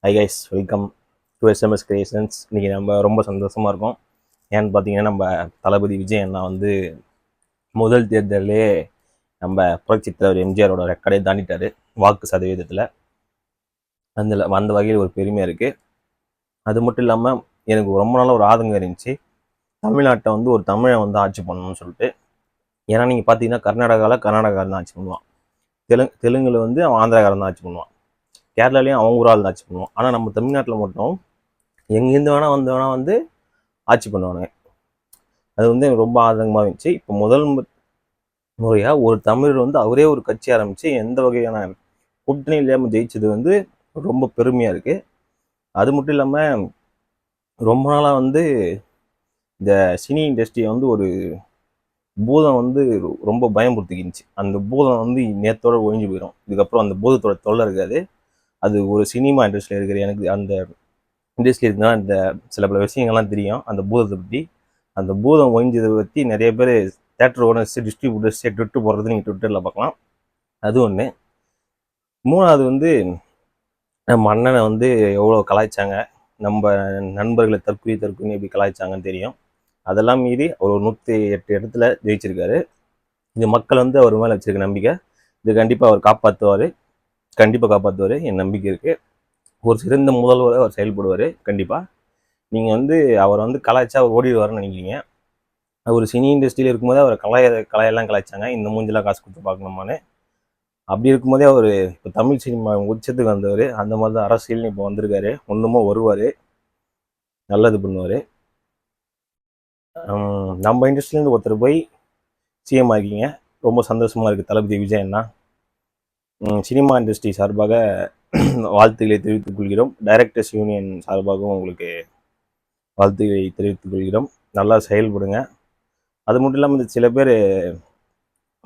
Hi guys, welcome to SMS creations. இன்றைக்கி நம்ம ரொம்ப சந்தோஷமாக இருக்கோம். ஏன்னு பார்த்தீங்கன்னா, நம்ம தளபதி விஜய் அண்ணா வந்து முதல் தேர்தலே நம்ம புரட்சித் தலைவர் எம்ஜிஆரோட ரெக்கார்டே தாண்டிட்டார் வாக்கு சதவீதத்தில். அந்த வகையில் ஒரு பெருமையாக இருக்குது. அது மட்டும் இல்லாமல் எனக்கு ரொம்ப நாளாக ஒரு ஆதங்கம் இருந்துச்சு, தமிழ்நாட்டை வந்து ஒரு தமிழை வந்து ஆட்சி பண்ணணும்னு சொல்லிட்டு. ஏன்னா நீங்கள் பார்த்தீங்கன்னா கர்நாடகாவில் தான் ஆட்சி பண்ணுவான், தெலுங்குல வந்து அவன் ஆந்திராக்காரன் தான் ஆட்சி பண்ணுவான், கேரளாலையும் அவங்க ஒரு ஆள் தான் ஆட்சி பண்ணுவான். ஆனால் நம்ம தமிழ்நாட்டில் மட்டும் எங்கேருந்து வேணால் வந்து ஆட்சி பண்ணுவானுங்க. அது வந்து எனக்கு ரொம்ப ஆதங்கமாக இருந்துச்சு. இப்போ முதல் முறையாக ஒரு தமிழர் வந்து அவரே ஒரு கட்சி ஆரம்பித்து எந்த வகையான கூட்டணி இல்லாமல் ஜெயிச்சது வந்து ரொம்ப பெருமையாக இருக்குது. அது மட்டும் இல்லாமல் ரொம்ப நாளாக வந்து இந்த சினி இண்டஸ்ட்ரியை வந்து ஒரு பூதம் வந்து ரொம்ப பயம்படுத்திக்கிச்சு. அந்த பூதம் வந்து நேத்தோட ஒழிஞ்சு போயிடும். இதுக்கப்புறம் அந்த பூதத்தோட தொல்லை இருக்காது. அது ஒரு சினிமா இண்டஸ்ட்ரியில் இருக்கிற எனக்கு அந்த இண்டஸ்ட்ரி இருக்குன்னா இந்த சில பல விஷயங்கள்லாம் தெரியும் அந்த பூதத்தை பற்றி. அந்த பூதம் ஒழிஞ்சதை பற்றி நிறைய பேர் தேட்டர் ஓனர்ஸ், டிஸ்ட்ரிபியூட்டர்ஸ் ட்விட்டர் போடுறது நீங்கள் ட்விட்டரில் பார்க்கலாம். அது ஒன்று. மூணாவது வந்து நம்ம அண்ணனை வந்து எவ்வளோ கலாய்ச்சாங்க, நம்ம நண்பர்களை தற்கொலை எப்படி கலாய்ச்சாங்கன்னு தெரியும். அதெல்லாம் மீறி அவர் 108 இடத்துல ஜெயிச்சிருக்காரு. இது மக்கள் வந்து அவர் மேலே வச்சிருக்க நம்பிக்கை. இது கண்டிப்பாக அவர் காப்பாற்றுவார், என் நம்பிக்கை இருக்குது. ஒரு சிறந்த முதல்வராக அவர் செயல்படுவார் கண்டிப்பாக. நீங்கள் வந்து அவரை வந்து கலாய்ச்சா அவர் ஓடிடுவார்னு நினைக்கிறீங்க. அவர் சினி இண்டஸ்ட்ரியில் இருக்கும்போதே அவர் கலையெல்லாம் கலாய்ச்சாங்க, இந்த மூஞ்செல்லாம் காசு கொடுத்து பார்க்கணுமான்னு. அப்படி இருக்கும்போதே அவர் இப்போ தமிழ் சினிமா உச்சத்துக்கு வந்தவர். அந்த மாதிரி தான் அரசியல்னு இப்போ வந்திருக்காரு. ஒன்றுமோ வருவார், நல்லது பண்ணுவார். நம்ம இண்டஸ்ட்ரியிலேருந்து ஒருத்தர் போய் சிஎம் ஆகிங்க, ரொம்ப சந்தோஷமாக இருக்குது தளபதி விஜய் அண்ணா. சினிமா இண்டஸ்ட்ரி சார்பாக வாழ்த்துக்களை தெரிவித்துக் கொள்கிறோம். டைரக்டர்ஸ் யூனியன் சார்பாகவும் உங்களுக்கு வாழ்த்துக்களை தெரிவித்துக் கொள்கிறோம். நல்லா செயல்படுங்க. அது மட்டும் இல்லாமல் இந்த சில பேர்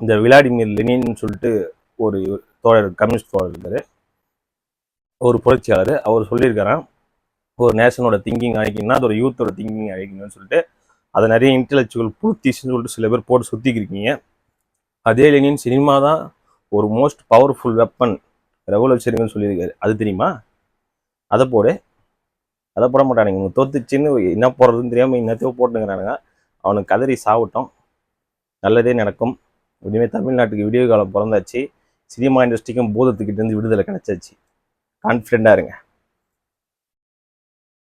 இந்த விளாடிமிர் லெனின்னு சொல்லிட்டு ஒரு தோழர், கம்யூனிஸ்ட் தோழர் இருக்கார், ஒரு புரட்சியாளர். அவர் சொல்லியிருக்காராம், ஒரு நேஷனோட திங்கிங் அழிக்கணும்னா அது ஒரு யூத்தோட திங்கிங் அழிக்கணும்னு சொல்லிட்டு. அதை நிறைய இன்டெலெக்சுவல் புளுத்திஸ்ன்னு சொல்லிட்டு சில பேர் போட்டு சுற்றிக்கிருக்கீங்க. அதே லெனின் சினிமா தான் ஒரு மோஸ்ட் பவர்ஃபுல் வெப்பன், ரெவல்யூஷனுன்னு சொல்லியிருக்காரு. அது தெரியுமா? அதை போட மாட்டானுங்க. தோத்துச்சின்னு என்ன போடுறதுன்னு தெரியாமல் இன்னத்தையோ போட்டுங்கிறானுங்க. அவனுக்கு கதறி சாவட்டும், நல்லதே நடக்கும். இனிமேல் தமிழ்நாட்டுக்கு விடிய காலம் பிறந்தாச்சு. சினிமா இண்டஸ்ட்ரிக்கும் பூதத்துக்கிட்டேருந்து விடுதலை கிடச்சாச்சு. கான்ஃபிடெண்ட்டாக இருங்க.